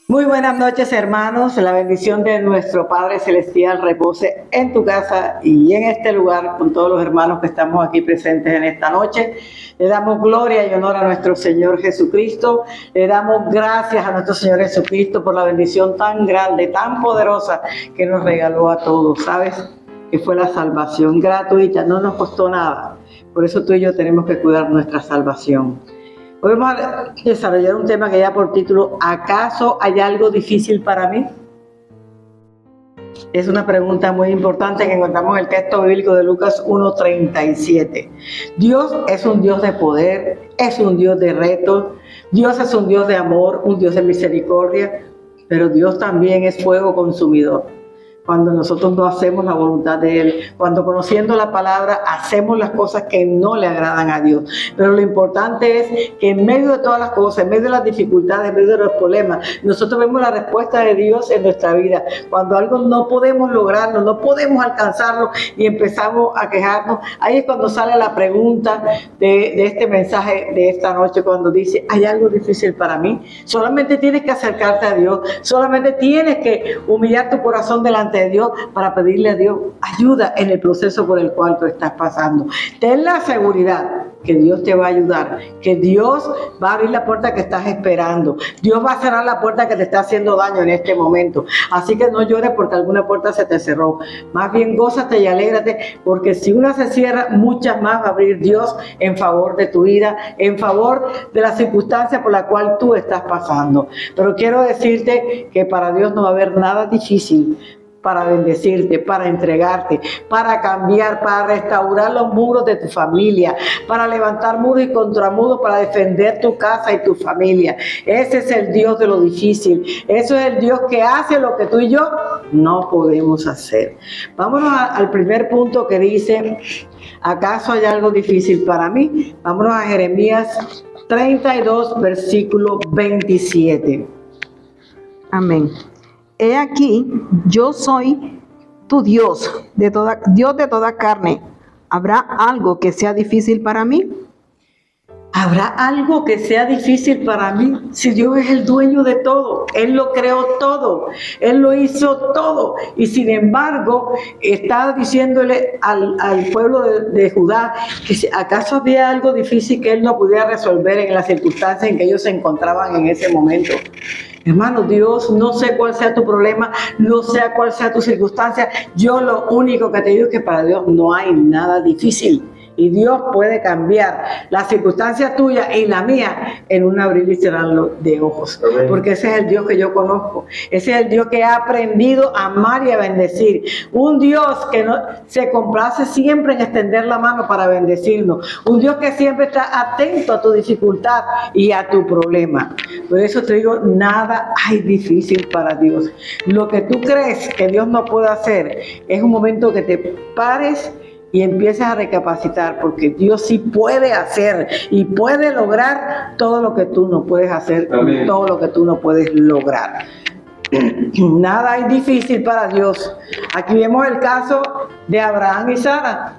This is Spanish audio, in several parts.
Muy buenas noches, hermanos. La bendición de nuestro Padre Celestial repose en tu casa y en este lugar con todos los hermanos que estamos aquí presentes en esta noche. Le damos gloria y honor a nuestro Señor Jesucristo. Le damos gracias a nuestro Señor Jesucristo por la bendición tan grande, tan poderosa que nos regaló a todos. ¿Sabes? Que fue la salvación gratuita, no nos costó nada. Por eso tú y yo tenemos que cuidar nuestra salvación. Hoy vamos a desarrollar un tema que lleva por título ¿acaso hay algo difícil para mí? Es una pregunta muy importante que encontramos en el texto bíblico de Lucas 1:37. Dios es un Dios de poder, es un Dios de retos, Dios es un Dios de amor, un Dios de misericordia, pero Dios también es fuego consumidor. Cuando nosotros no hacemos la voluntad de Él, cuando conociendo la palabra hacemos las cosas que no le agradan a Dios. Pero lo importante es que en medio de todas las cosas, en medio de las dificultades, en medio de los problemas, nosotros vemos la respuesta de Dios en nuestra vida. Cuando algo no podemos lograrlo, no podemos alcanzarlo y empezamos a quejarnos, ahí es cuando sale la pregunta de este mensaje de esta noche, cuando dice, ¿hay algo difícil para mí? Solamente tienes que acercarte a Dios, solamente tienes que humillar tu corazón delante de Dios para pedirle a Dios ayuda en el proceso por el cual tú estás pasando. Ten la seguridad que Dios te va a ayudar, que Dios va a abrir la puerta que estás esperando, Dios va a cerrar la puerta que te está haciendo daño en este momento. Así que no llores porque alguna puerta se te cerró, más bien gózate y alégrate, porque si una se cierra, muchas más va a abrir Dios en favor de tu vida, en favor de la circunstancia por la cual tú estás pasando. Pero quiero decirte que para Dios no va a haber nada difícil para bendecirte, para entregarte, para cambiar, para restaurar los muros de tu familia, para levantar muros y contramuros, para defender tu casa y tu familia. Ese es el Dios de lo difícil. Eso es el Dios que hace lo que tú y yo no podemos hacer. Vámonos al primer punto que dice, ¿acaso hay algo difícil para mí? Vámonos a Jeremías 32, versículo 27. Amén. He aquí, yo soy tu Dios de toda carne. ¿Habrá algo que sea difícil para mí? ¿Habrá algo que sea difícil para mí? Si Dios es el dueño de todo, Él lo creó todo, Él lo hizo todo. Y sin embargo, está diciéndole al pueblo de Judá que si acaso había algo difícil que Él no pudiera resolver en las circunstancias en que ellos se encontraban en ese momento. Hermano, Dios, no sé cuál sea tu problema, no sé cuál sea tu circunstancia. Yo lo único que te digo es que para Dios no hay nada difícil. Y Dios puede cambiar la circunstancia tuya y la mía en un abrir y cerrar de ojos. Amén. Porque ese es el Dios que yo conozco. Ese es el Dios que he aprendido a amar y a bendecir. Un Dios que no, se complace siempre en extender la mano para bendecirnos. Un Dios que siempre está atento a tu dificultad y a tu problema. Por eso te digo, nada hay difícil para Dios. Lo que tú crees que Dios no puede hacer es un momento que te pares y empieces a recapacitar, porque Dios sí puede hacer y puede lograr todo lo que tú no puedes hacer. Amén. Todo lo que tú no puedes lograr. Nada hay difícil para Dios. Aquí vemos el caso de Abraham y Sara.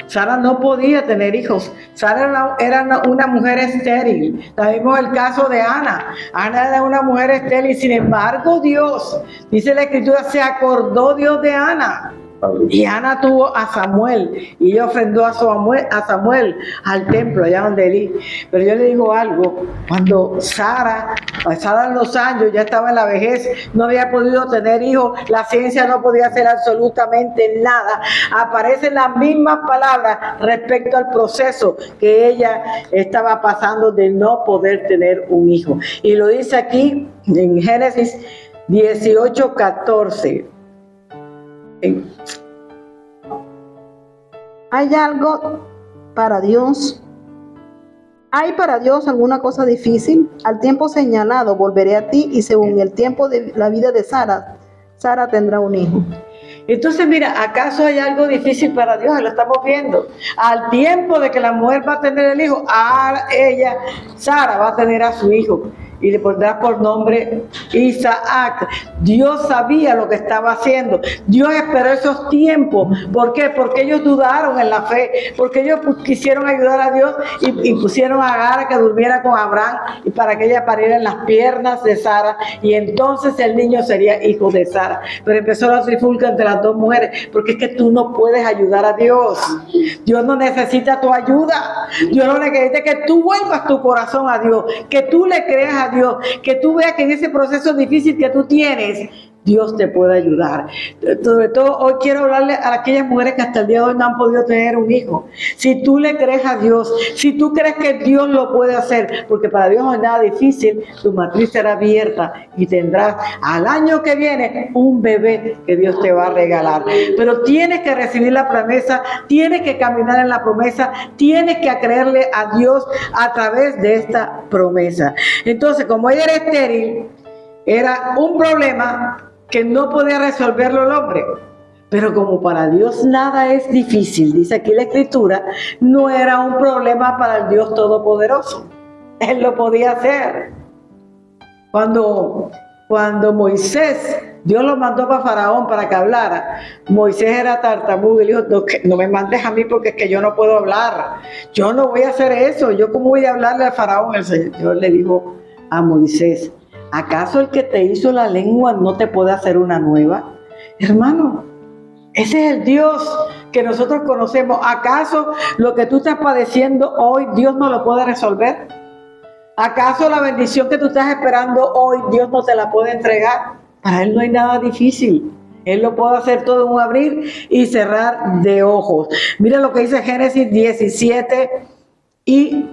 Sara no podía tener hijos. Sara era una mujer estéril. También vemos el caso de Ana. Ana era una mujer estéril. Sin embargo, Dios, dice la Escritura, se acordó Dios de Ana. Y Ana tuvo a Samuel y ella ofrendó a Samuel al templo, allá donde Elí. Pero yo le digo algo, cuando Sara, pasaban los años, ya estaba en la vejez, no había podido tener hijos, la ciencia no podía hacer absolutamente nada. Aparecen las mismas palabras respecto al proceso que ella estaba pasando de no poder tener un hijo. Y lo dice aquí en Génesis 18:14. ¿Hay algo para Dios? ¿Hay para Dios alguna cosa difícil? Al tiempo señalado volveré a ti y según el tiempo de la vida de Sara, Sara tendrá un hijo. Entonces, mira, ¿acaso hay algo difícil para Dios? Lo estamos viendo. Al tiempo de que la mujer va a tener el hijo, a ella, Sara, va a tener a su hijo. y le pondrás por nombre Isaac. Dios sabía lo que estaba haciendo. Dios esperó esos tiempos. ¿Por qué? Porque ellos dudaron en la fe, porque ellos quisieron ayudar a Dios y pusieron a Agar a que durmiera con Abraham y para que ella pariera en las piernas de Sara, y entonces el niño sería hijo de Sara. Pero empezó la trifulca entre las dos mujeres, porque es que tú no puedes ayudar a Dios. Dios no necesita tu ayuda. Dios no necesita que tú vuelvas tu corazón a Dios, que tú le creas a Dios, que tú veas que en ese proceso difícil que tú tienes, Dios te puede ayudar. Sobre todo hoy quiero hablarle a aquellas mujeres que hasta el día de hoy no han podido tener un hijo. Si tú le crees a Dios, si tú crees que Dios lo puede hacer, porque para Dios no es nada difícil, tu matriz será abierta y tendrás al año que viene un bebé que Dios te va a regalar. Pero tienes que recibir la promesa, tienes que caminar en la promesa, tienes que creerle a Dios a través de esta promesa. Entonces, como ella era estéril, era un problema que no podía resolverlo el hombre. Pero como para Dios nada es difícil, dice aquí la Escritura, no era un problema para el Dios Todopoderoso. Él lo podía hacer. Cuando Moisés, Dios lo mandó para Faraón para que hablara, Moisés era tartamudo y le dijo, no me mandes a mí porque es que yo no puedo hablar. Yo no voy a hacer eso. ¿Yo cómo voy a hablarle a Faraón? El Señor le dijo a Moisés, ¿acaso el que te hizo la lengua no te puede hacer una nueva? Hermano, ese es el Dios que nosotros conocemos. ¿Acaso lo que tú estás padeciendo hoy, Dios no lo puede resolver? ¿Acaso la bendición que tú estás esperando hoy, Dios no te la puede entregar? Para Él no hay nada difícil. Él lo puede hacer todo en un abrir y cerrar de ojos. Mira lo que dice Génesis 17 y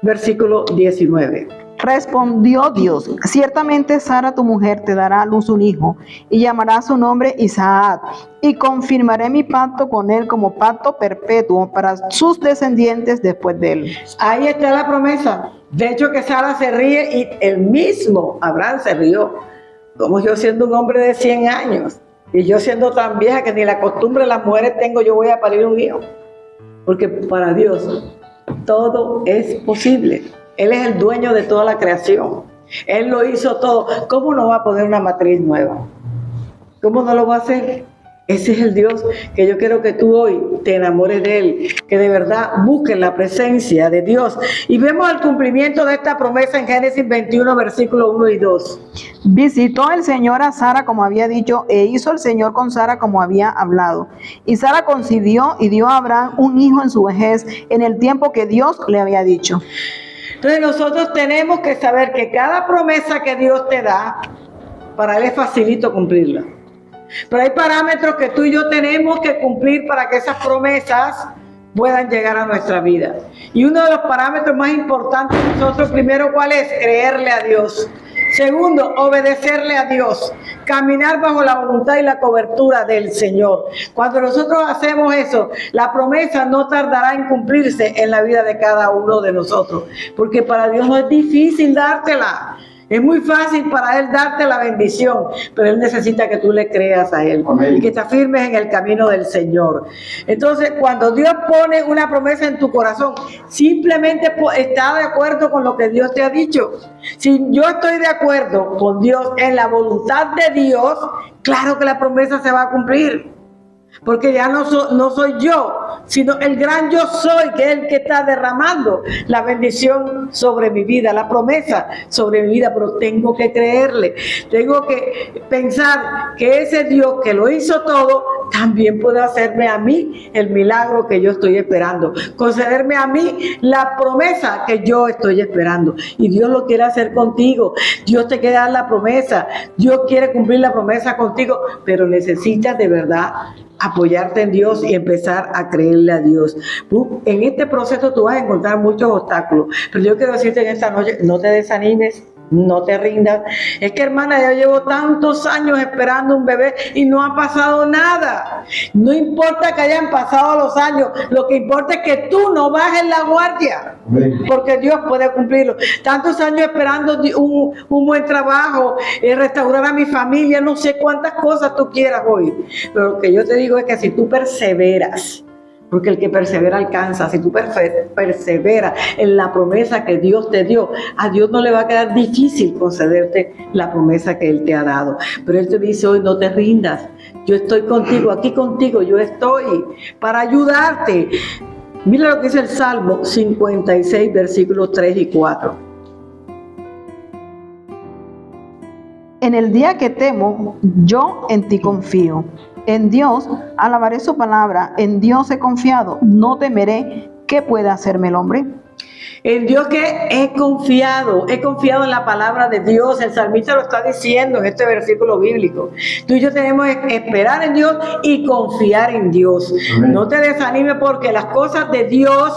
versículo 19. Respondió Dios, ciertamente Sara tu mujer te dará a luz un hijo, y llamará su nombre Isaac, y confirmaré mi pacto con él como pacto perpetuo para sus descendientes después de él. Ahí está la promesa. De hecho que Sara se ríe y el mismo Abraham se rió. Como yo siendo un hombre de 100 años, y yo siendo tan vieja que ni la costumbre de las mujeres tengo, yo voy a parir un hijo. Porque para Dios todo es posible. Él es el dueño de toda la creación. Él lo hizo todo. ¿Cómo no va a poner una matriz nueva? ¿Cómo no lo va a hacer? Ese es el Dios que yo quiero que tú hoy te enamores de Él, que de verdad busques la presencia de Dios. Y vemos el cumplimiento de esta promesa en Génesis 21, versículos 1 y 2. Visitó el Señor a Sara como había dicho, e hizo el Señor con Sara como había hablado. Y Sara concibió y dio a Abraham un hijo en su vejez, en el tiempo que Dios le había dicho. Entonces nosotros tenemos que saber que cada promesa que Dios te da, para Él es facilito cumplirla. Pero hay parámetros que tú y yo tenemos que cumplir para que esas promesas puedan llegar a nuestra vida. Y uno de los parámetros más importantes de nosotros, primero, ¿cuál es? Creerle a Dios. Segundo, obedecerle a Dios. Caminar bajo la voluntad y la cobertura del Señor. Cuando nosotros hacemos eso, la promesa no tardará en cumplirse en la vida de cada uno de nosotros. Porque para Dios no es difícil dártela. Es muy fácil para Él darte la bendición, pero Él necesita que tú le creas a Él. Amén. Y que te afirmes en el camino del Señor. Entonces, cuando Dios pone una promesa en tu corazón, simplemente está de acuerdo con lo que Dios te ha dicho. Si yo estoy de acuerdo con Dios en la voluntad de Dios, claro que la promesa se va a cumplir. Porque ya no soy yo, sino el gran yo soy, que es el que está derramando la bendición sobre mi vida, la promesa sobre mi vida, pero tengo que creerle, tengo que pensar que ese Dios que lo hizo todo, también puede hacerme a mí el milagro que yo estoy esperando, concederme a mí la promesa que yo estoy esperando. Y Dios lo quiere hacer contigo, Dios te quiere dar la promesa, Dios quiere cumplir la promesa contigo, pero necesitas de verdad apoyarte en Dios y empezar a creerle a Dios. En este proceso tú vas a encontrar muchos obstáculos, pero yo quiero decirte en esta noche, no te desanimes, no te rindas. Es que, hermana, yo llevo tantos años esperando un bebé y no ha pasado nada. No importa que hayan pasado los años, lo que importa es que tú no bajes la guardia, porque Dios puede cumplirlo. Tantos años esperando un buen trabajo, restaurar a mi familia, no sé cuántas cosas tú quieras hoy, pero lo que yo te digo es que si tú perseveras, porque el que persevera alcanza. Si tú perseveras en la promesa que Dios te dio, a Dios no le va a quedar difícil concederte la promesa que Él te ha dado. Pero Él te dice hoy, no te rindas, yo estoy contigo, aquí contigo, yo estoy para ayudarte. Mira lo que dice el Salmo 56, versículos 3 y 4. En el día que temo, yo en ti confío. En Dios alabaré su palabra, en Dios he confiado, no temeré. ¿Qué puede hacerme el hombre? En Dios que he confiado en la palabra de Dios. El salmista lo está diciendo en este versículo bíblico. Tú y yo tenemos que esperar en Dios y confiar en Dios. Amén. No te desanimes porque las cosas de Dios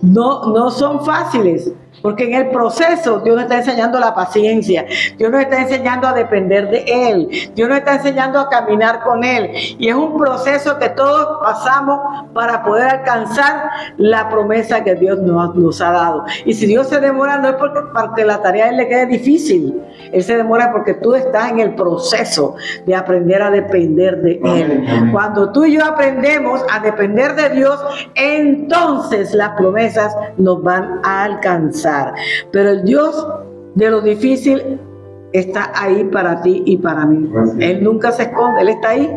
no son fáciles. Porque en el proceso Dios nos está enseñando la paciencia, Dios nos está enseñando a depender de Él, Dios nos está enseñando a caminar con Él. Y es un proceso que todos pasamos para poder alcanzar la promesa que Dios nos ha dado. Y si Dios se demora, no es porque la tarea a Él le quede difícil. Él se demora porque tú estás en el proceso de aprender a depender de Él. Cuando tú y yo aprendemos a depender de Dios, entonces las promesas nos van a alcanzar. Pero el Dios de lo difícil está ahí para ti y para mí. Él nunca se esconde, Él está ahí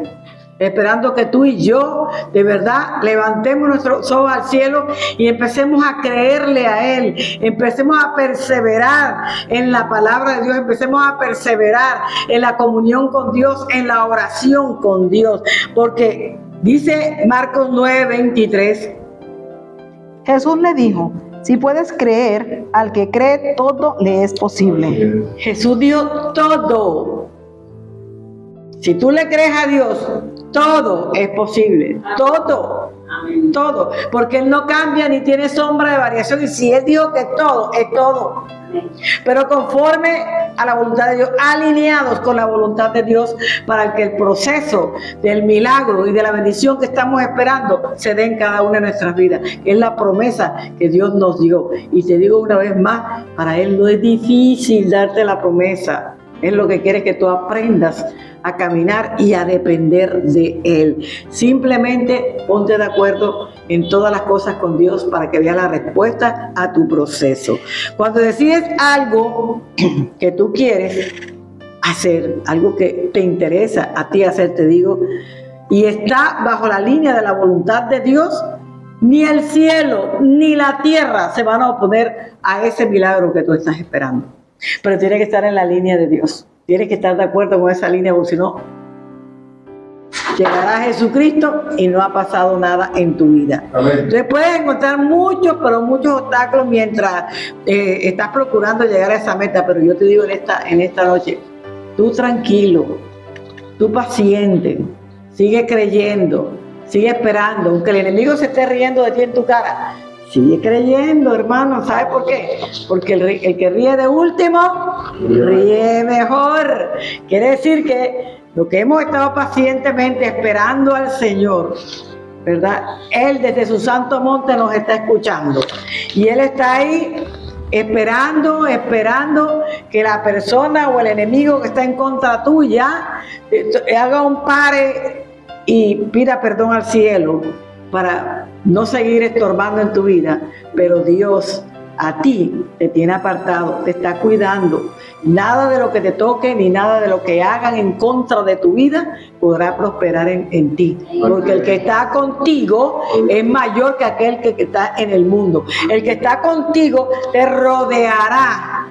esperando que tú y yo de verdad levantemos nuestros ojos al cielo y empecemos a creerle a Él, empecemos a perseverar en la palabra de Dios, empecemos a perseverar en la comunión con Dios, en la oración con Dios, porque dice Marcos 9:23. Jesús le dijo: si puedes creer, al que cree todo le es posible. Jesús dijo todo. Si tú le crees a Dios, todo es posible. Todo. Todo. Porque Él no cambia ni tiene sombra de variación. Y si Él dijo que todo, es todo. Pero conforme a la voluntad de Dios, alineados con la voluntad de Dios, para que el proceso del milagro y de la bendición que estamos esperando se dé en cada una de nuestras vidas. Es la promesa que Dios nos dio. Y te digo una vez más, para Él no es difícil darte la promesa. Él lo que quiere es que tú aprendas a caminar y a depender de Él. Simplemente ponte de acuerdo en todas las cosas con Dios para que veas la respuesta a tu proceso. Cuando decides algo que tú quieres hacer, algo que te interesa a ti hacer, te digo, y está bajo la línea de la voluntad de Dios, ni el cielo ni la tierra se van a oponer a ese milagro que tú estás esperando. Pero tiene que estar en la línea de Dios. Tienes que estar de acuerdo con esa línea, porque si no, llegará Jesucristo y no ha pasado nada en tu vida. Amén. Entonces puedes encontrar muchos obstáculos mientras estás procurando llegar a esa meta. Pero yo te digo en esta noche, tú tranquilo, tú paciente, sigue creyendo, sigue esperando, aunque el enemigo se esté riendo de ti en tu cara. Sigue creyendo, hermano. ¿Sabes por qué? Porque el que ríe de último, ríe mejor. Quiere decir que lo que hemos estado pacientemente esperando al Señor, ¿verdad? Él desde su santo monte nos está escuchando. Y Él está ahí esperando que la persona o el enemigo que está en contra tuya haga un pare y pida perdón al cielo para no seguir estorbando en tu vida. Pero Dios a ti te tiene apartado, te está cuidando. Nada de lo que te toque ni nada de lo que hagan en contra de tu vida podrá prosperar en ti, porque el que está contigo es mayor que aquel que está en el mundo. El que está contigo te rodeará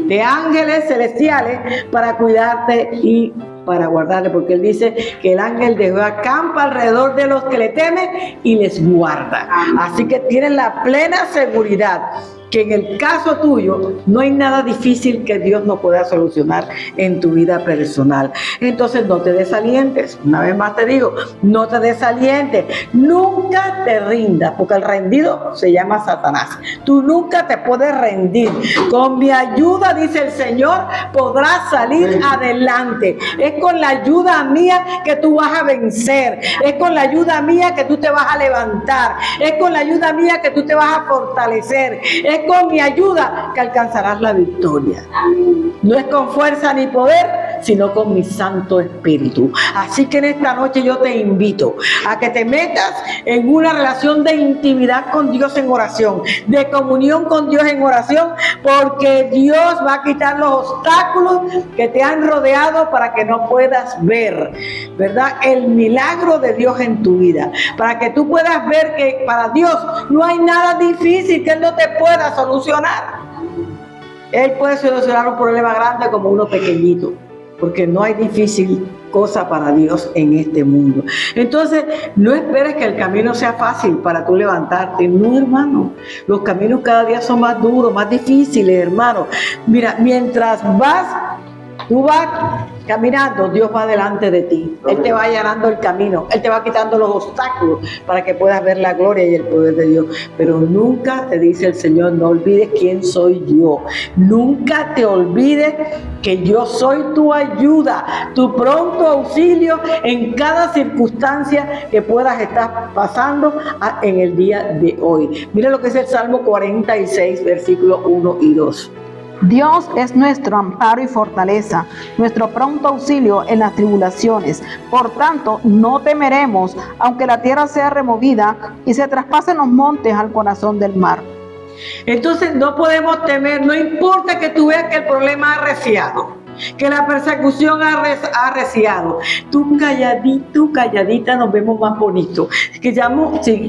de ángeles celestiales para cuidarte y para guardarle, porque Él dice que el ángel de Jehová acampa alrededor de los que le temen y les guarda. Así que tienes la plena seguridad que en el caso tuyo no hay nada difícil que Dios no pueda solucionar en tu vida personal. Entonces no te desalientes. Una vez más te digo, no te desalientes. Nunca te rindas, porque el rendido se llama Satanás. Tú nunca te puedes rendir. Con mi ayuda, dice el Señor, podrás salir adelante. Es con la ayuda mía que tú vas a vencer. Es con la ayuda mía que tú te vas a levantar. Es con la ayuda mía que tú te vas a fortalecer. Es con mi ayuda que alcanzarás la victoria. No es con fuerza ni poder, sino con mi Santo Espíritu. Así que en esta noche yo te invito a que te metas en una relación de intimidad con Dios en oración, de comunión con Dios en oración, porque Dios va a quitar los obstáculos que te han rodeado para que no puedas ver, ¿verdad?, el milagro de Dios en tu vida, para que tú puedas ver que para Dios no hay nada difícil que Él no te pueda solucionar. Él puede solucionar un problema grande como uno pequeñito, porque no hay difícil cosa para Dios en este mundo. Entonces, no esperes que el camino sea fácil para tú levantarte. No, hermano. Los caminos cada día son más duros, más difíciles, hermano. Mira, mientras tú vas caminando, Dios va delante de ti. Él te va allanando el camino. Él te va quitando los obstáculos para que puedas ver la gloria y el poder de Dios. Pero nunca, te dice el Señor, no olvides quién soy yo. Nunca te olvides que yo soy tu ayuda, tu pronto auxilio en cada circunstancia que puedas estar pasando en el día de hoy. Mira lo que es el Salmo 46, versículos 1 y 2. Dios es nuestro amparo y fortaleza, nuestro pronto auxilio en las tribulaciones. Por tanto, no temeremos, aunque la tierra sea removida y se traspasen los montes al corazón del mar. Entonces no podemos temer, no importa que tú veas que el problema ha arreciado, que la persecución ha arreciado. Tú calladita nos vemos más bonitos. Que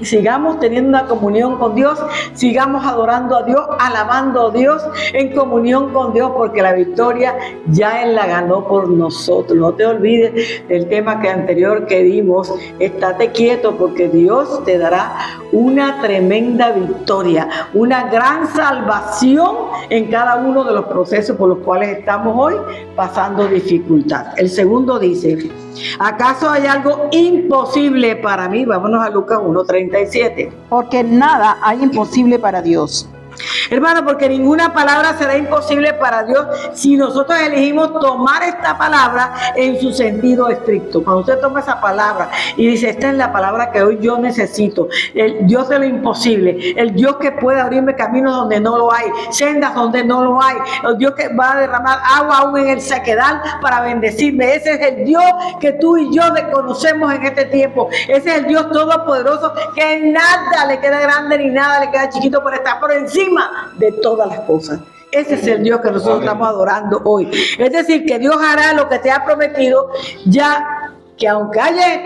sigamos teniendo una comunión con Dios, sigamos adorando a Dios, alabando a Dios, en comunión con Dios, porque la victoria ya Él la ganó por nosotros. No te olvides del tema anterior que dimos, estate quieto, porque Dios te dará una tremenda victoria, una gran salvación en cada uno de los procesos por los cuales estamos hoy pasando dificultad. El segundo dice, ¿acaso hay algo imposible para mí? Vámonos a Lucas 1:37. Porque nada hay imposible para Dios. Hermano, porque ninguna palabra será imposible para Dios si nosotros elegimos tomar esta palabra en su sentido estricto. Cuando usted toma esa palabra y dice, esta es la palabra que hoy yo necesito, el Dios de lo imposible, el Dios que puede abrirme caminos donde no lo hay, sendas donde no lo hay, el Dios que va a derramar agua aún en el sequedal para bendecirme. Ese es el Dios que tú y yo desconocemos en este tiempo. Ese es el Dios todopoderoso, que nada le queda grande ni nada le queda chiquito, por estar por encima de todas las cosas. Ese es el Dios que nosotros estamos adorando hoy. Es decir, que Dios hará lo que te ha prometido, ya que aunque haya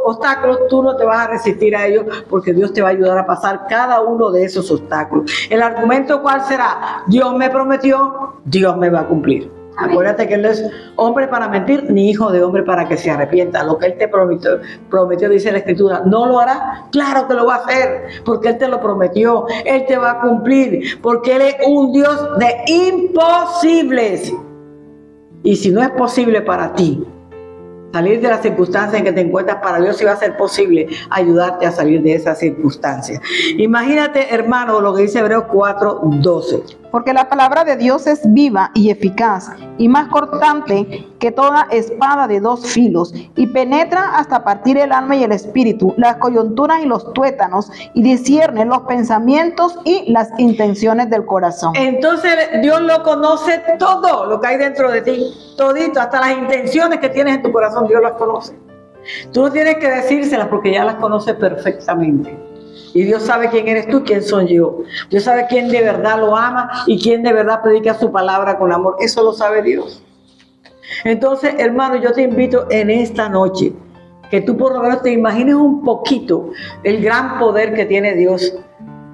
obstáculos, tú no te vas a resistir a ellos, porque Dios te va a ayudar a pasar cada uno de esos obstáculos. El argumento, ¿cuál será? Dios me prometió, Dios me va a cumplir. Acuérdate que Él no es hombre para mentir, ni hijo de hombre para que se arrepienta. Lo que Él te prometió, dice la Escritura, ¿no lo hará? Claro que lo va a hacer, porque Él te lo prometió. Él te va a cumplir, porque Él es un Dios de imposibles. Y si no es posible para ti salir de las circunstancias en que te encuentras, para Dios sí va a ser posible ayudarte a salir de esas circunstancias. Imagínate, hermano, lo que dice Hebreos 4:12. Porque la palabra de Dios es viva y eficaz, y más cortante que toda espada de dos filos, y penetra hasta partir el alma y el espíritu, las coyunturas y los tuétanos, y discierne los pensamientos y las intenciones del corazón. Entonces Dios lo conoce todo lo que hay dentro de ti, todito, hasta las intenciones que tienes en tu corazón, Dios las conoce. Tú no tienes que decírselas, porque ya las conoce perfectamente. Y Dios sabe quién eres tú, quién soy yo. Dios sabe quién de verdad lo ama y quién de verdad predica su palabra con amor. Eso lo sabe Dios. Entonces, hermano, yo te invito en esta noche que tú por lo menos te imagines un poquito el gran poder que tiene Dios,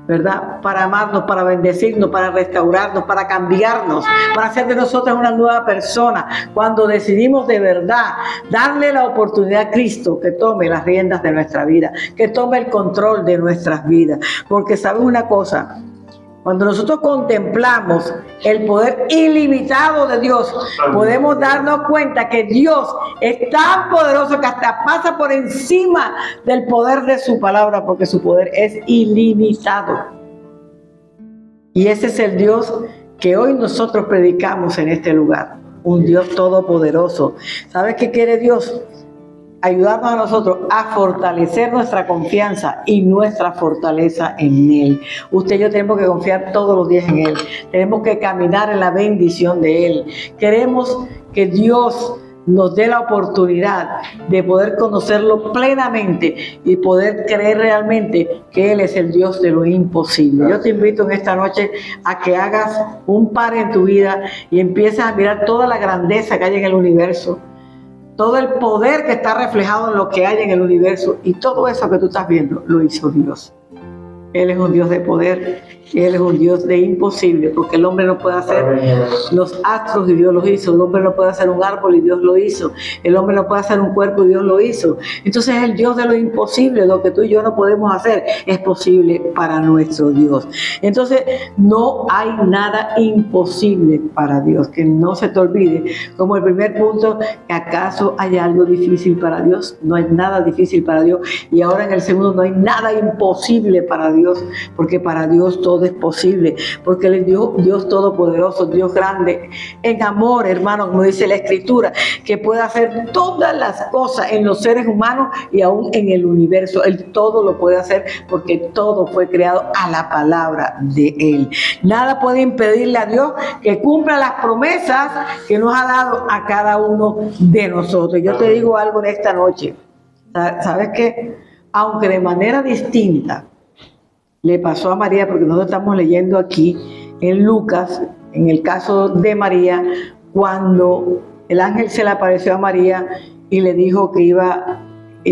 ¿verdad? Para amarnos, para bendecirnos, para restaurarnos, para cambiarnos, para hacer de nosotros una nueva persona. Cuando decidimos de verdad darle la oportunidad a Cristo que tome las riendas de nuestra vida, que tome el control de nuestras vidas. Porque ¿sabes una cosa? Cuando nosotros contemplamos el poder ilimitado de Dios, podemos darnos cuenta que Dios es tan poderoso que hasta pasa por encima del poder de su palabra, porque su poder es ilimitado. Y ese es el Dios que hoy nosotros predicamos en este lugar, un Dios todopoderoso. ¿Sabes qué quiere Dios? ayudarnos a nosotros a fortalecer nuestra confianza y nuestra fortaleza en Él. Usted y yo tenemos que confiar todos los días en Él. Tenemos que caminar en la bendición de Él. Queremos que Dios nos dé la oportunidad de poder conocerlo plenamente y poder creer realmente que Él es el Dios de lo imposible. Yo te invito en esta noche a que hagas un par en tu vida y empieces a mirar toda la grandeza que hay en el universo, todo el poder que está reflejado en lo que hay en el universo, y todo eso que tú estás viendo lo hizo Dios. Él es un Dios de poder, Él es un Dios de imposible, porque el hombre no puede hacer los astros y Dios los hizo, el hombre no puede hacer un árbol y Dios lo hizo, el hombre no puede hacer un cuerpo y Dios lo hizo. Entonces es el Dios de lo imposible, lo que tú y yo no podemos hacer es posible para nuestro Dios. Entonces no hay nada imposible para Dios, que no se te olvide. Como el primer punto, ¿acaso hay algo difícil para Dios? No hay nada difícil para Dios. Y ahora en el segundo, no hay nada imposible para Dios, porque para Dios todo es posible, porque Él es Dios todopoderoso, Dios grande, en amor, hermano, como dice la Escritura, que puede hacer todas las cosas en los seres humanos y aún en el universo. Él todo lo puede hacer porque todo fue creado a la palabra de Él. Nada puede impedirle a Dios que cumpla las promesas que nos ha dado a cada uno de nosotros. Yo te digo algo en esta noche, ¿sabes qué? Aunque de manera distinta le pasó a María, porque nosotros estamos leyendo aquí en Lucas, en el caso de María, cuando el ángel se le apareció a María y le dijo que iba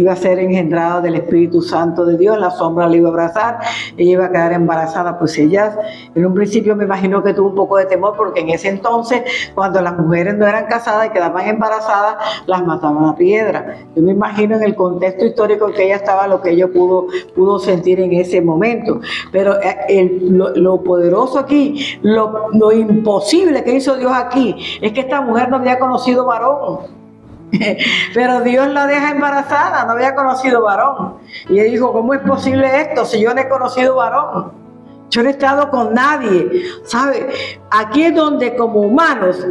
a ser engendrada del Espíritu Santo de Dios, la sombra le iba a abrazar, ella iba a quedar embarazada. Pues ella, en un principio me imagino que tuvo un poco de temor, porque en ese entonces, cuando las mujeres no eran casadas y quedaban embarazadas, las mataban a piedra. Yo me imagino en el contexto histórico en que ella estaba, lo que ella pudo sentir en ese momento. Pero lo poderoso aquí, lo imposible que hizo Dios aquí, es que esta mujer no había conocido varón. Pero Dios la deja embarazada, no había conocido varón. Y ella dijo, ¿cómo es posible esto si yo no he conocido varón? Yo no he estado con nadie, ¿sabe? Aquí es donde como humanos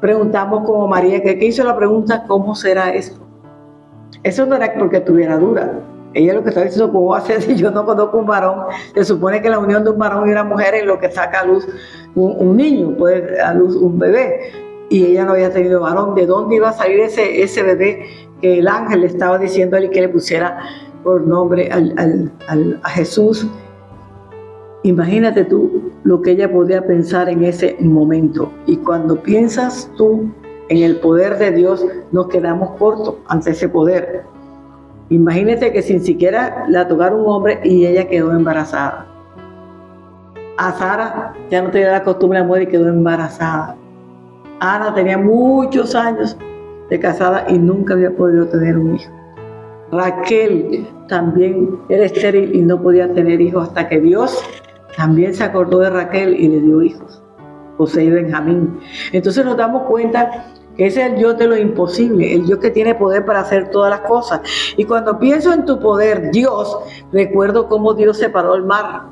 preguntamos como María, que hizo la pregunta, ¿cómo será esto? Eso no era porque estuviera dura. Ella lo que estaba diciendo, ¿cómo va a ser si yo no conozco un varón? Se supone que la unión de un varón y una mujer es lo que saca a luz un niño, puede a luz un bebé. Y ella no había tenido varón. ¿De dónde iba a salir ese bebé que el ángel le estaba diciendo a él que le pusiera por nombre a Jesús? Imagínate tú lo que ella podía pensar en ese momento. Y cuando piensas tú en el poder de Dios, nos quedamos cortos ante ese poder. Imagínate que sin siquiera la tocara un hombre y ella quedó embarazada. A Sara ya no tenía la costumbre de mujer y quedó embarazada. Ana tenía muchos años de casada y nunca había podido tener un hijo. Raquel también era estéril y no podía tener hijos, hasta que Dios también se acordó de Raquel y le dio hijos, José y Benjamín. Entonces nos damos cuenta que ese es el Dios de lo imposible, el Dios que tiene poder para hacer todas las cosas. Y cuando pienso en tu poder, Dios, recuerdo cómo Dios separó el mar.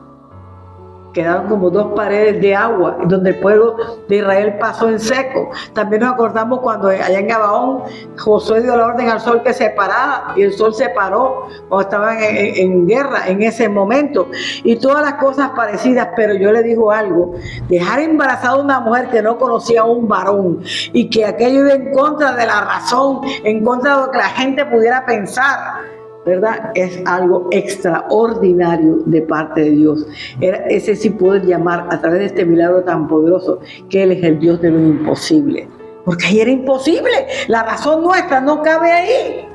Quedaron como dos paredes de agua, donde el pueblo de Israel pasó en seco. También nos acordamos cuando allá en Gabaón, Josué dio la orden al sol que se parara, y el sol se paró cuando estaban en guerra en ese momento. Y todas las cosas parecidas, pero yo le digo algo, dejar embarazada a una mujer que no conocía a un varón, y que aquello iba en contra de la razón, en contra de lo que la gente pudiera pensar, ¿verdad? Es algo extraordinario de parte de Dios. Ese sí poder llamar a través de este milagro tan poderoso que Él es el Dios de lo imposible. Porque ahí era imposible. La razón nuestra no cabe ahí.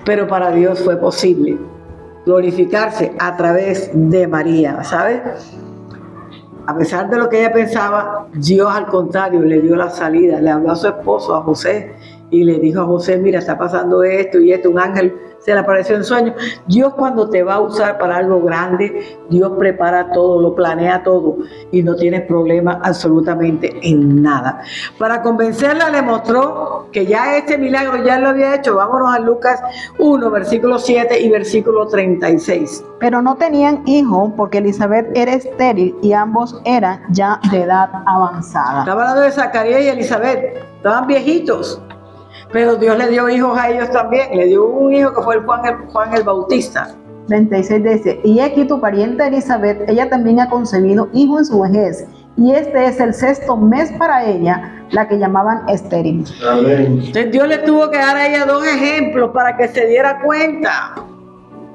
Pero para Dios fue posible glorificarse a través de María, ¿sabes? A pesar de lo que ella pensaba, Dios al contrario le dio la salida. Le habló a su esposo, a José, y le dijo a José, mira, está pasando esto y esto. Un ángel se le apareció en sueño. Dios, cuando te va a usar para algo grande, Dios prepara todo, lo planea todo y no tienes problema absolutamente en nada. Para convencerla le mostró que ya este milagro ya lo había hecho. Vámonos a Lucas 1, versículo 7 y versículo 36. Pero no tenían hijo porque Elizabeth era estéril y ambos eran ya de edad avanzada. Estaba hablando de Zacarías y Elizabeth, estaban viejitos. Pero Dios le dio hijos a ellos también. Le dio un hijo que fue Juan el Bautista. 36 dice, y aquí tu pariente Elizabeth, ella también ha concebido hijo en su vejez, y este es el 6º mes para ella, la que llamaban estéril. Amén. Entonces Dios le tuvo que dar a ella 2 ejemplos para que se diera cuenta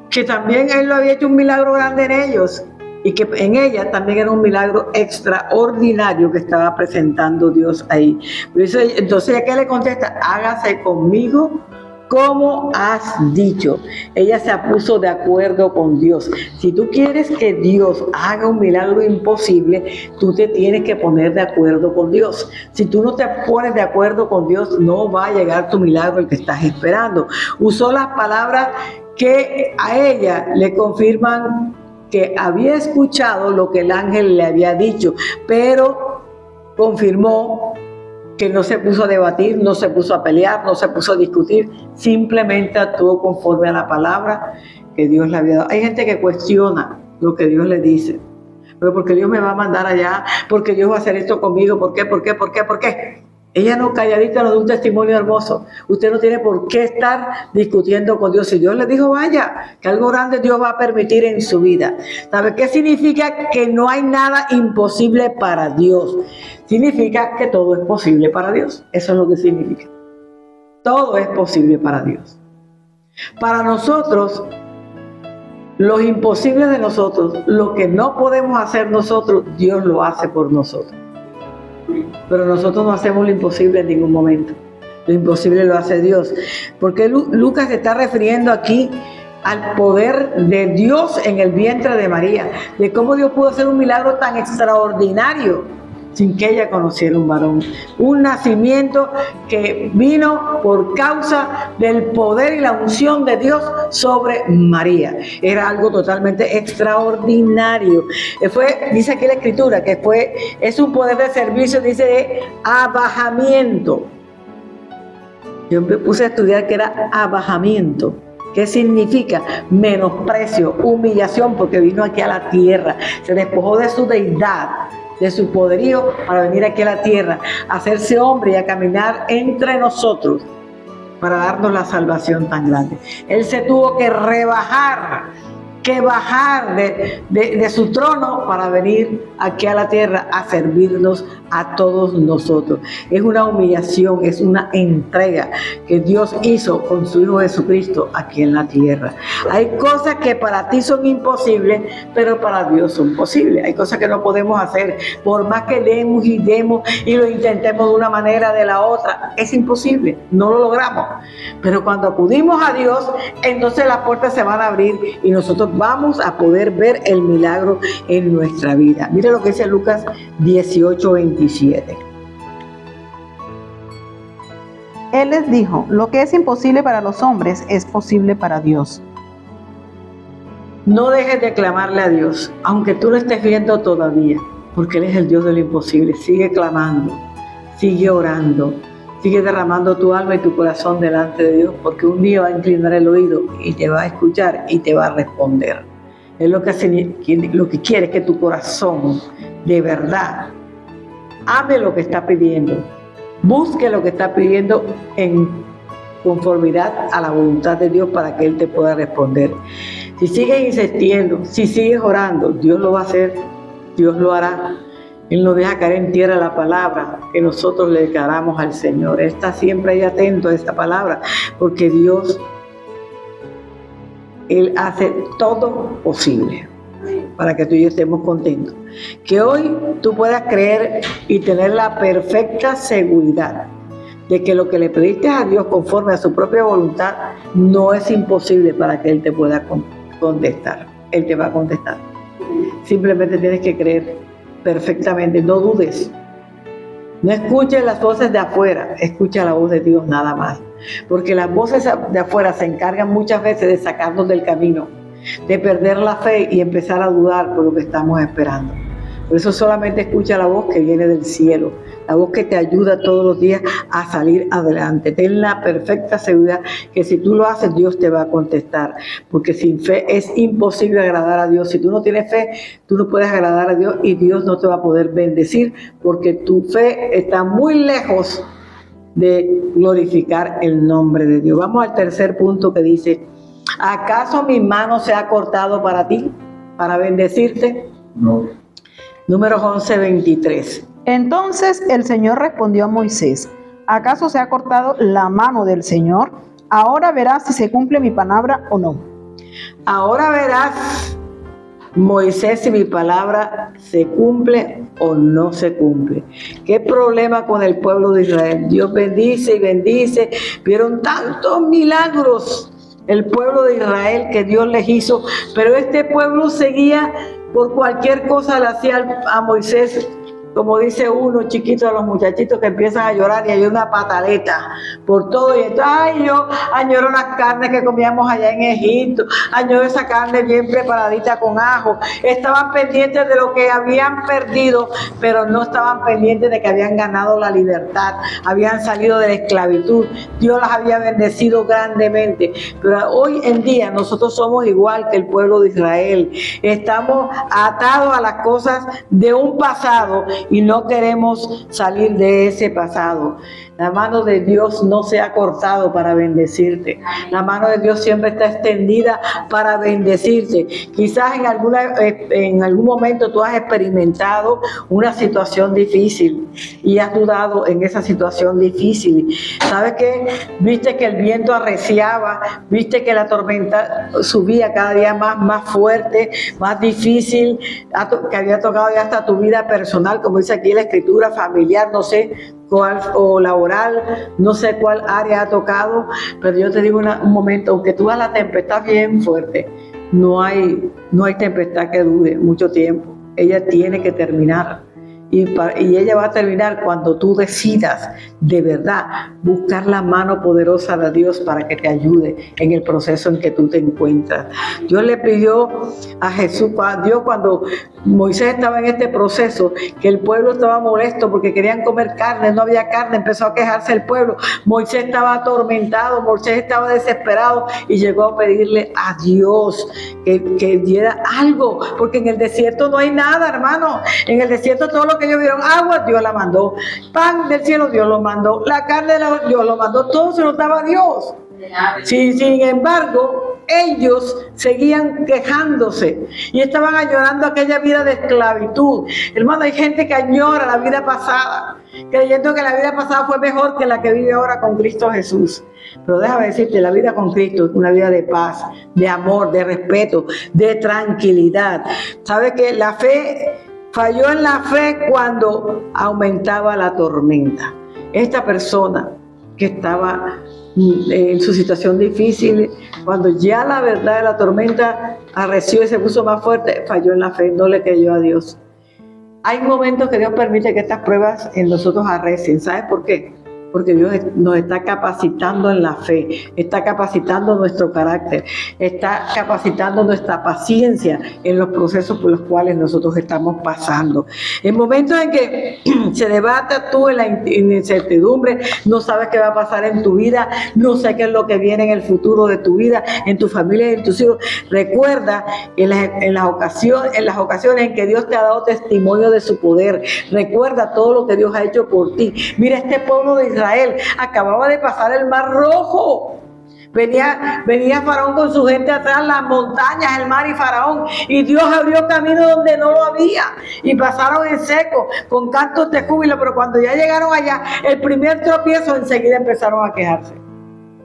que también Él lo había hecho un milagro grande en ellos y que en ella también era un milagro extraordinario que estaba presentando Dios ahí. Entonces ella que le contesta, hágase conmigo como has dicho. Ella se puso de acuerdo con Dios. Si tú quieres que Dios haga un milagro imposible, tú te tienes que poner de acuerdo con Dios. Si tú no te pones de acuerdo con Dios, no va a llegar tu milagro el que estás esperando. Usó las palabras que a ella le confirman que había escuchado lo que el ángel le había dicho, pero confirmó que no se puso a debatir, no se puso a pelear, no se puso a discutir, simplemente actuó conforme a la palabra que Dios le había dado. Hay gente que cuestiona lo que Dios le dice, pero ¿por qué Dios me va a mandar allá? ¿Por qué Dios va a hacer esto conmigo? ¿Por qué? ¿Por qué? ¿Por qué? ¿Por qué? Ella no, calladita, nos da un testimonio hermoso. Usted no tiene por qué estar discutiendo con Dios. Si Dios le dijo, vaya, que algo grande Dios va a permitir en su vida. ¿Sabe qué significa? Que no hay nada imposible para Dios. Significa que todo es posible para Dios. Eso es lo que significa. Todo es posible para Dios. Para nosotros, los imposibles de nosotros, lo que no podemos hacer nosotros, Dios lo hace por nosotros. Pero nosotros no hacemos lo imposible en ningún momento. Lo imposible lo hace Dios. Porque Lucas se está refiriendo aquí al poder de Dios en el vientre de María. De cómo Dios pudo hacer un milagro tan extraordinario sin que ella conociera un varón. Un nacimiento que vino por causa del poder y la unción de Dios sobre María. Era algo totalmente extraordinario. Dice aquí la Escritura que es un poder de servicio, dice de abajamiento. Yo me puse a estudiar que era abajamiento. ¿Qué significa? Menosprecio, humillación, porque vino aquí a la tierra. Se despojó de su deidad, de su poderío, para venir aquí a la tierra, a hacerse hombre y a caminar entre nosotros para darnos la salvación tan grande. Él se tuvo que bajar de su trono para venir aquí a la tierra a servirnos a todos nosotros. Es una humillación, es una entrega que Dios hizo con su Hijo Jesucristo aquí en la tierra. Hay cosas que para ti son imposibles, pero para Dios son posibles. Hay cosas que no podemos hacer, por más que demos y demos y lo intentemos de una manera o de la otra, es imposible, no lo logramos. Pero cuando acudimos a Dios, entonces las puertas se van a abrir y nosotros vamos a poder ver el milagro en nuestra vida. Mire lo que dice Lucas 18:27. Él les dijo, lo que es imposible para los hombres es posible para Dios. No dejes de clamarle a Dios, aunque tú lo estés viendo todavía, porque Él es el Dios de lo imposible. Sigue clamando, sigue orando, sigue derramando tu alma y tu corazón delante de Dios, porque un día va a inclinar el oído y te va a escuchar y te va a responder. Es lo que quiere es que tu corazón de verdad ame lo que está pidiendo, busque lo que está pidiendo en conformidad a la voluntad de Dios para que Él te pueda responder. Si sigues insistiendo, si sigues orando, Dios lo va a hacer, Dios lo hará. Él no deja caer en tierra la palabra que nosotros le declaramos al Señor. Él está siempre ahí atento a esta palabra, porque Dios, Él hace todo posible para que tú y yo estemos contentos. Que hoy tú puedas creer y tener la perfecta seguridad de que lo que le pediste a Dios conforme a su propia voluntad no es imposible para que Él te pueda contestar. Él te va a contestar. Simplemente tienes que creer perfectamente, no dudes. No escuches las voces de afuera, escucha la voz de Dios nada más. Porque las voces de afuera se encargan muchas veces de sacarnos del camino, de perder la fe y empezar a dudar por lo que estamos esperando. Por eso solamente escucha la voz que viene del cielo, la voz que te ayuda todos los días a salir adelante. Ten la perfecta seguridad que si tú lo haces, Dios te va a contestar, porque sin fe es imposible agradar a Dios. Si tú no tienes fe, tú no puedes agradar a Dios y Dios no te va a poder bendecir, porque tu fe está muy lejos de glorificar el nombre de Dios. Vamos al tercer punto que dice, ¿acaso mi mano se ha cortado para ti, para bendecirte? No. Números 11:23. Entonces el Señor respondió a Moisés, ¿acaso se ha cortado la mano del Señor? Ahora verás si se cumple mi palabra o no. Ahora verás, Moisés, si mi palabra se cumple o no se cumple. ¿Qué problema con el pueblo de Israel? Dios bendice y bendice. Vieron tantos milagros el pueblo de Israel que Dios les hizo, pero este pueblo seguía por cualquier cosa, le hacía a Moisés, como dice uno chiquito de los muchachitos que empiezan a llorar y hay una pataleta por todo. Y entonces, ay, yo añoro las carnes que comíamos allá en Egipto, añoro esa carne bien preparadita con ajo. Estaban pendientes de lo que habían perdido, pero no estaban pendientes de que habían ganado la libertad, habían salido de la esclavitud. Dios las había bendecido grandemente. Pero hoy en día nosotros somos igual que el pueblo de Israel. Estamos atados a las cosas de un pasado y no queremos salir de ese pasado. La mano de Dios no se ha cortado para bendecirte. La mano de Dios siempre está extendida para bendecirte. Quizás en algún momento tú has experimentado una situación difícil y has dudado en esa situación difícil. ¿Sabes qué? Viste que el viento arreciaba, viste que la tormenta subía cada día más fuerte, más difícil, que había tocado ya hasta tu vida personal, como dice aquí la escritura, familiar, no sé cuál, o laboral, no sé cuál área ha tocado, pero yo te digo un momento, aunque tú veas la tempestad bien fuerte, no hay tempestad que dure mucho tiempo. Ella tiene que terminar. Y ella va a terminar cuando tú decidas de verdad buscar la mano poderosa de Dios para que te ayude en el proceso en que tú te encuentras. Dios le pidió a Jesús, a Dios, cuando Moisés estaba en este proceso, que el pueblo estaba molesto porque querían comer carne, no había carne, empezó a quejarse el pueblo. Moisés estaba atormentado, Moisés estaba desesperado y llegó a pedirle a Dios que diera algo, porque en el desierto no hay nada, hermano. En el desierto todo lo que ellos vieron, agua, Dios la mandó, pan del cielo, Dios lo mandó, la carne, Dios lo mandó, todo se lo daba Dios. Sin embargo, ellos seguían quejándose y estaban añorando aquella vida de esclavitud. Hermano, hay gente que añora la vida pasada, creyendo que la vida pasada fue mejor que la que vive ahora con Cristo Jesús. Pero déjame decirte, la vida con Cristo es una vida de paz, de amor, de respeto, de tranquilidad. ¿Sabe que la fe falló en la fe cuando aumentaba la tormenta? Esta persona que estaba en su situación difícil, cuando ya la verdad de la tormenta arreció y se puso más fuerte, falló en la fe, no le creyó a Dios. Hay momentos que Dios permite que estas pruebas en nosotros arrecien. ¿Sabes por qué? Porque Dios nos está capacitando en la fe, está capacitando nuestro carácter, está capacitando nuestra paciencia en los procesos por los cuales nosotros estamos pasando. En momentos en que se debata tú en la incertidumbre, no sabes qué va a pasar en tu vida, no sé qué es lo que viene en el futuro de tu vida, en tu familia y en tus hijos. Recuerda en las ocasiones en que Dios te ha dado testimonio de su poder. Recuerda todo lo que Dios ha hecho por ti. Mira, este pueblo de Israel acababa de pasar el Mar Rojo. Venía Faraón con su gente atrás, las montañas, el mar y Faraón, y Dios abrió camino donde no lo había, y pasaron en seco, con cantos de júbilo, pero cuando ya llegaron allá, el primer tropiezo, enseguida empezaron a quejarse.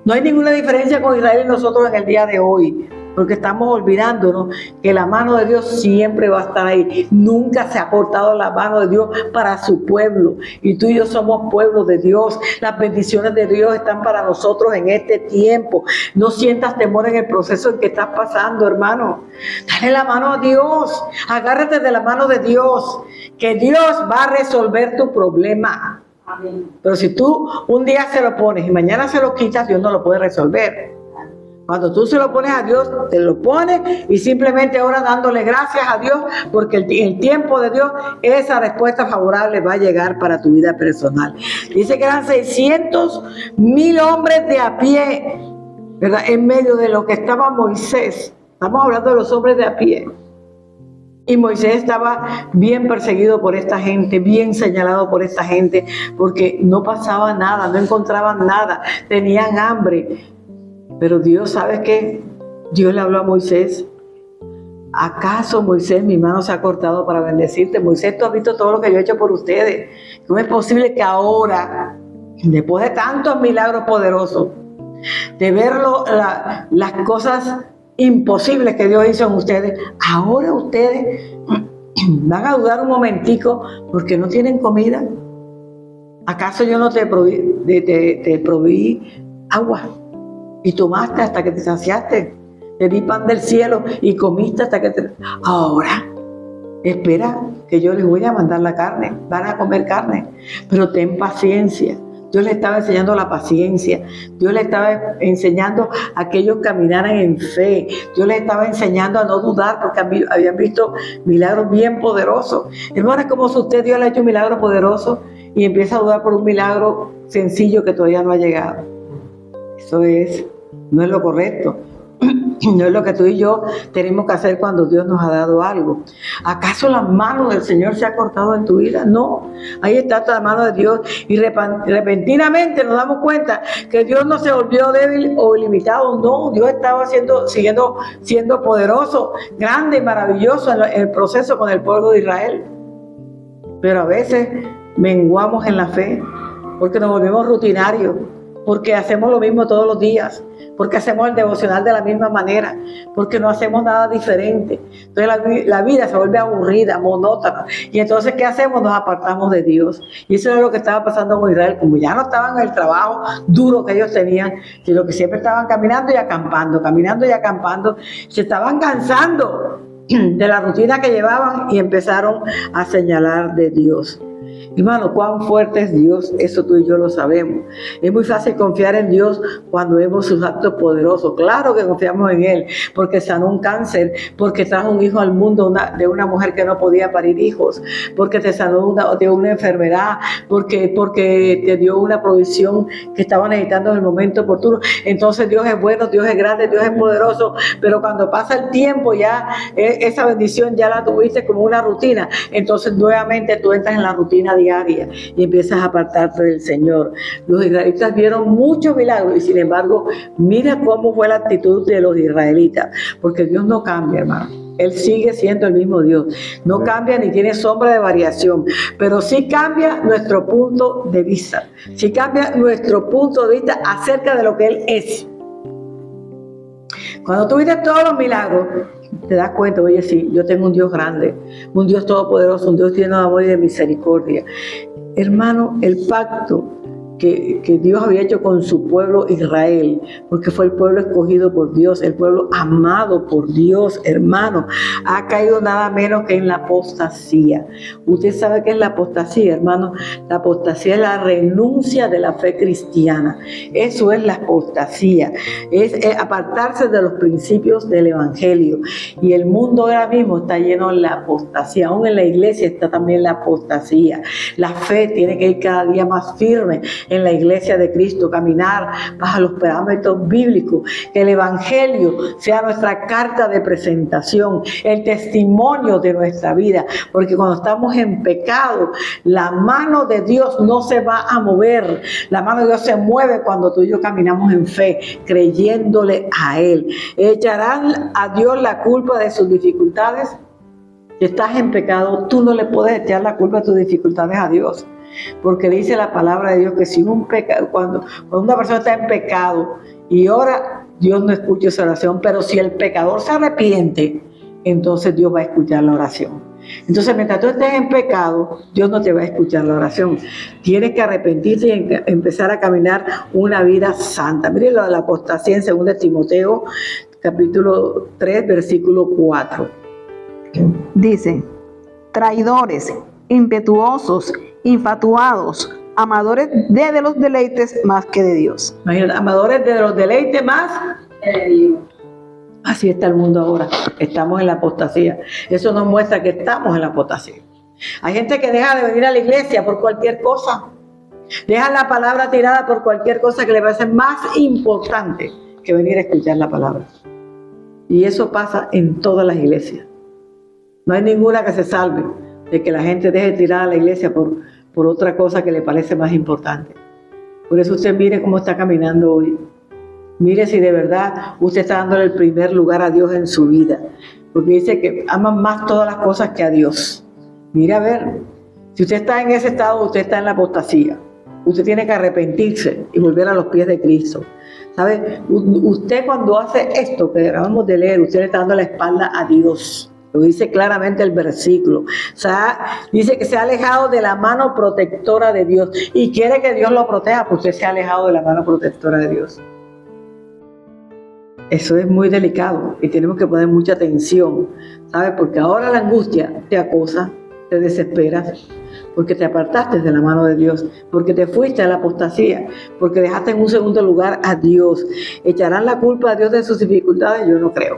No hay ninguna diferencia con Israel y nosotros en el día de hoy, porque estamos olvidándonos que la mano de Dios siempre va a estar ahí. Nunca se ha cortado la mano de Dios para su pueblo. Y tú y yo somos pueblo de Dios. Las bendiciones de Dios están para nosotros en este tiempo. No sientas temor en el proceso en que estás pasando, hermano. Dale la mano a Dios. Agárrate de la mano de Dios. Que Dios va a resolver tu problema. Amén. Pero si tú un día se lo pones y mañana se lo quitas, Dios no lo puede resolver. Cuando tú se lo pones a Dios, te lo pones y simplemente ahora dándole gracias a Dios, porque el tiempo de Dios, esa respuesta favorable va a llegar para tu vida personal. Dice que eran 600,000 hombres de a pie, ¿verdad? En medio de lo que estaba Moisés. Estamos hablando de los hombres de a pie. Y Moisés estaba bien perseguido por esta gente, bien señalado por esta gente, porque no pasaba nada, no encontraban nada, tenían hambre. Pero Dios, ¿sabe qué? Dios le habló a Moisés. ¿Acaso, Moisés, mi mano se ha cortado para bendecirte? Moisés, tú has visto todo lo que yo he hecho por ustedes. ¿Cómo es posible que ahora, después de tantos milagros poderosos, de ver las cosas imposibles que Dios hizo en ustedes, ahora ustedes van a dudar un momentico porque no tienen comida? ¿Acaso yo no te proveí agua y tomaste hasta que te saciaste? Te di pan del cielo y comiste hasta que te... Ahora, espera que yo les voy a mandar la carne, van a comer carne, pero ten paciencia. Dios le estaba enseñando la paciencia. Dios le estaba enseñando a que ellos caminaran en fe. Dios les estaba enseñando a no dudar porque habían visto milagros bien poderosos. Hermano, es como si usted Dios le ha hecho un milagro poderoso y empieza a dudar por un milagro sencillo que todavía no ha llegado. Eso no es lo correcto. No es lo que tú y yo tenemos que hacer cuando Dios nos ha dado algo. ¿Acaso la mano del Señor se ha cortado en tu vida? No, ahí está la mano de Dios y repentinamente nos damos cuenta que Dios no se volvió débil o limitado. No, Dios estaba siguiendo siendo poderoso, grande y maravilloso en el proceso con el pueblo de Israel. Pero a veces menguamos en la fe porque nos volvemos rutinarios, porque hacemos lo mismo todos los días, porque hacemos el devocional de la misma manera, porque no hacemos nada diferente. Entonces la vida se vuelve aburrida, monótona. Y entonces, ¿qué hacemos? Nos apartamos de Dios. Y eso es lo que estaba pasando con Israel. Como ya no estaban en el trabajo duro que ellos tenían, sino que siempre estaban caminando y acampando, se estaban cansando de la rutina que llevaban y empezaron a señalar de Dios. Hermano, cuán fuerte es Dios, eso tú y yo lo sabemos. Es muy fácil confiar en Dios cuando vemos sus actos poderosos. Claro que confiamos en Él, porque sanó un cáncer, porque trajo un hijo al mundo de una mujer que no podía parir hijos, porque te sanó de una enfermedad, porque te dio una provisión que estaba necesitando en el momento oportuno. Entonces Dios es bueno, Dios es grande, Dios es poderoso, pero cuando pasa el tiempo ya esa bendición ya la tuviste como una rutina. Entonces nuevamente tú entras en la rutina diaria y empiezas a apartarte del Señor. Los israelitas vieron muchos milagros y sin embargo, mira cómo fue la actitud de los israelitas, porque Dios no cambia, hermano. Él sigue siendo el mismo Dios. No cambia ni tiene sombra de variación, pero sí cambia nuestro punto de vista. Sí cambia nuestro punto de vista acerca de lo que Él es. Cuando tú viste todos los milagros, te das cuenta, oye, sí, yo tengo un Dios grande, un Dios todopoderoso, un Dios lleno de amor y de misericordia. Hermano, el pacto que Dios había hecho con su pueblo Israel, porque fue el pueblo escogido por Dios, el pueblo amado por Dios, hermano, ha caído nada menos que en la apostasía. Usted sabe qué es la apostasía, hermano. La apostasía es la renuncia de la fe cristiana. Eso es la apostasía, es apartarse de los principios del evangelio. Y el mundo ahora mismo está lleno de la apostasía. Aún en la iglesia está también la apostasía. La fe tiene que ir cada día más firme en la iglesia de Cristo, caminar bajo los parámetros bíblicos, que el evangelio sea nuestra carta de presentación, el testimonio de nuestra vida, porque cuando estamos en pecado, la mano de Dios no se va a mover, la mano de Dios se mueve cuando tú y yo caminamos en fe, creyéndole a Él. ¿Echarán a Dios la culpa de sus dificultades? Si estás en pecado, tú no le puedes echar la culpa de tus dificultades a Dios. Porque dice la palabra de Dios que si cuando una persona está en pecado y ora, Dios no escucha esa oración, pero si el pecador se arrepiente, entonces Dios va a escuchar la oración. Entonces, mientras tú estés en pecado, Dios no te va a escuchar la oración. Tienes que arrepentirte y empezar a caminar una vida santa. Miren lo de la apostasía en 2 Timoteo, capítulo 3, versículo 4. Dice: traidores, impetuosos, infatuados, amadores de los deleites más que de Dios. Imagínate, amadores de los deleites más que de Dios. Así está el mundo ahora. Estamos en la apostasía. Eso nos muestra que estamos en la apostasía. Hay gente que deja de venir a la iglesia por cualquier cosa. Dejan la palabra tirada por cualquier cosa que le parece más importante que venir a escuchar la palabra. Y eso pasa en todas las iglesias. No hay ninguna que se salve de que la gente deje tirar a la iglesia por otra cosa que le parece más importante. Por eso usted mire cómo está caminando hoy. Mire si de verdad usted está dándole el primer lugar a Dios en su vida. Porque dice que aman más todas las cosas que a Dios. Mire a ver, si usted está en ese estado, usted está en la apostasía. Usted tiene que arrepentirse y volver a los pies de Cristo. ¿Sabe? Usted cuando hace esto que acabamos de leer, usted le está dando la espalda a Dios. Lo dice claramente el versículo. O sea, dice que se ha alejado de la mano protectora de Dios y quiere que Dios lo proteja, pues usted se ha alejado de la mano protectora de Dios. Eso es muy delicado y tenemos que poner mucha atención, ¿sabes? Porque ahora la angustia te acosa, te desesperas, porque te apartaste de la mano de Dios, porque te fuiste a la apostasía, porque dejaste en un segundo lugar a Dios. ¿Echarán la culpa a Dios de sus dificultades? Yo no creo.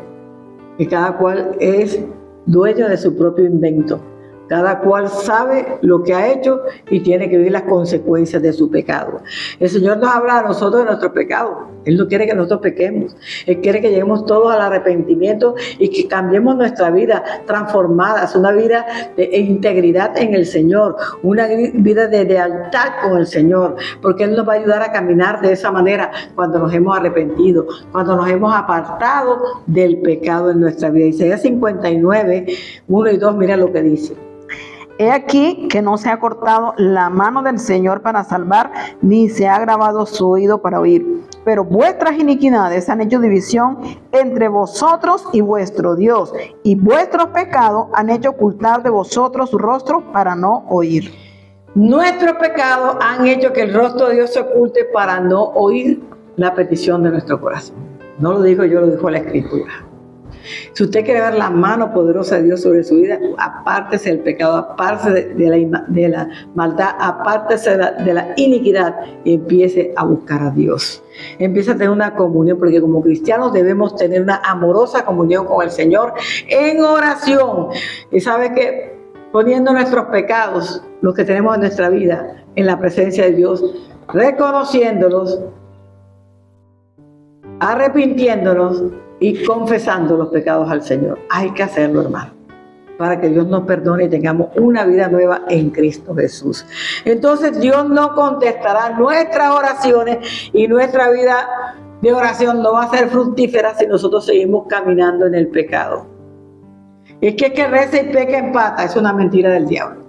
Que cada cual es dueño de su propio invento. Cada cual sabe lo que ha hecho y tiene que vivir las consecuencias de su pecado. El Señor nos habla a nosotros de nuestros pecados. Él no quiere que nosotros pequemos. Él quiere que lleguemos todos al arrepentimiento y que cambiemos nuestra vida transformada, una vida de integridad en el Señor, una vida de lealtad con el Señor, porque Él nos va a ayudar a caminar de esa manera cuando nos hemos arrepentido, cuando nos hemos apartado del pecado en nuestra vida. Isaías 59, 1 y 2, mira lo que dice. He aquí que no se ha cortado la mano del Señor para salvar, ni se ha agravado su oído para oír. Pero vuestras iniquidades han hecho división entre vosotros y vuestro Dios, y vuestros pecados han hecho ocultar de vosotros su rostro para no oír. Nuestros pecados han hecho que el rostro de Dios se oculte para no oír la petición de nuestro corazón. No lo digo yo, lo dijo la Escritura. Si usted quiere ver la mano poderosa de Dios sobre su vida, apártese del pecado, apártese de la maldad, apártese de la iniquidad y empiece a buscar a Dios. Empieza a tener una comunión, porque como cristianos debemos tener una amorosa comunión con el Señor en oración. Y sabe que poniendo nuestros pecados, los que tenemos en nuestra vida, en la presencia de Dios, reconociéndolos, arrepintiéndonos y confesando los pecados al Señor. Hay que hacerlo, hermano, para que Dios nos perdone y tengamos una vida nueva en Cristo Jesús. Entonces Dios no contestará nuestras oraciones y nuestra vida de oración no va a ser fructífera si nosotros seguimos caminando en el pecado. Es que reza y peca empata, es una mentira del diablo.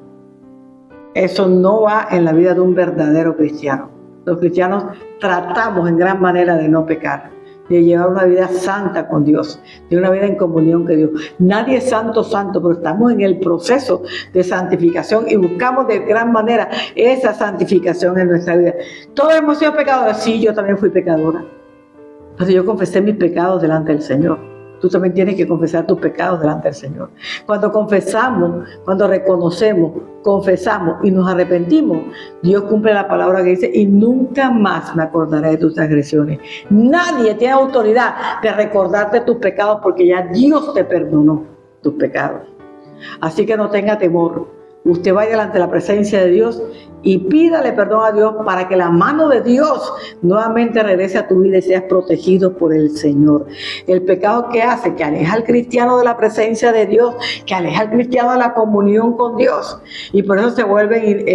Eso no va en la vida de un verdadero cristiano. Los cristianos tratamos en gran manera de no pecar, de llevar una vida santa con Dios, de una vida en comunión con Dios. Nadie es santo, pero estamos en el proceso de santificación y buscamos de gran manera esa santificación en nuestra vida. Todos hemos sido pecadores. Sí, yo también fui pecadora. Entonces yo confesé mis pecados delante del Señor. Tú también tienes que confesar tus pecados delante del Señor. Cuando confesamos, cuando reconocemos, confesamos y nos arrepentimos, Dios cumple la palabra que dice, y nunca más me acordaré de tus transgresiones. Nadie tiene autoridad de recordarte tus pecados porque ya Dios te perdonó tus pecados. Así que no tenga temor. Usted vaya delante de la presencia de Dios y pídale perdón a Dios para que la mano de Dios nuevamente regrese a tu vida y seas protegido por el Señor. El pecado que hace, que aleja al cristiano de la presencia de Dios, que aleja al cristiano de la comunión con Dios. Y por eso se vuelven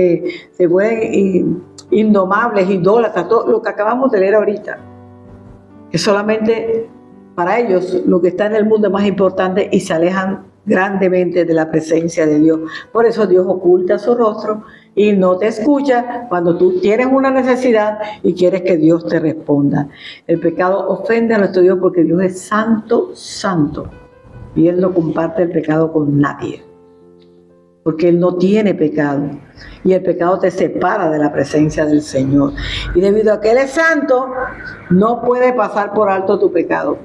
indomables, idólatras, todo lo que acabamos de leer ahorita. Que solamente para ellos lo que está en el mundo es más importante y se alejan grandemente de la presencia de Dios. Por eso Dios oculta su rostro y no te escucha cuando tú tienes una necesidad y quieres que Dios te responda. El pecado ofende a nuestro Dios porque Dios es santo, santo, y Él no comparte el pecado con nadie, porque Él no tiene pecado y el pecado te separa de la presencia del Señor. Y debido a que Él es santo, no puede pasar por alto tu pecado.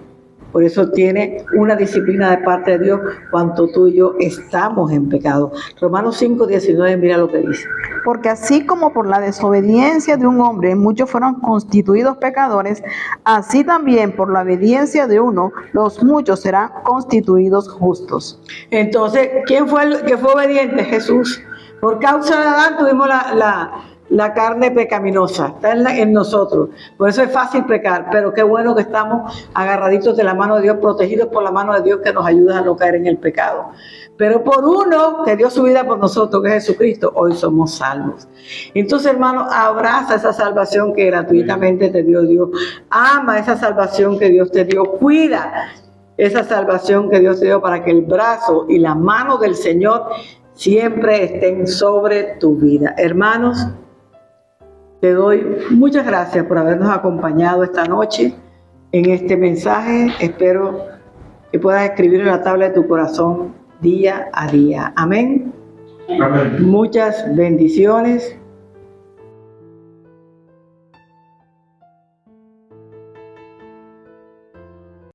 Por eso tiene una disciplina de parte de Dios cuando tú y yo estamos en pecado. Romanos 5:19, mira lo que dice. Porque así como por la desobediencia de un hombre muchos fueron constituidos pecadores, así también por la obediencia de uno los muchos serán constituidos justos. Entonces, ¿quién fue el que fue obediente? Jesús. Por causa de Adán tuvimos la carne pecaminosa, está en nosotros. Por eso es fácil pecar, pero qué bueno que estamos agarraditos de la mano de Dios, protegidos por la mano de Dios que nos ayuda a no caer en el pecado. Pero por uno que dio su vida por nosotros, que es Jesucristo, hoy somos salvos. Entonces, hermano, abraza esa salvación que gratuitamente te dio Dios. Ama esa salvación que Dios te dio. Cuida esa salvación que Dios te dio para que el brazo y la mano del Señor siempre estén sobre tu vida. Hermanos, te doy muchas gracias por habernos acompañado esta noche en este mensaje. Espero que puedas escribir en la tabla de tu corazón día a día. Amén. Amén. Muchas bendiciones.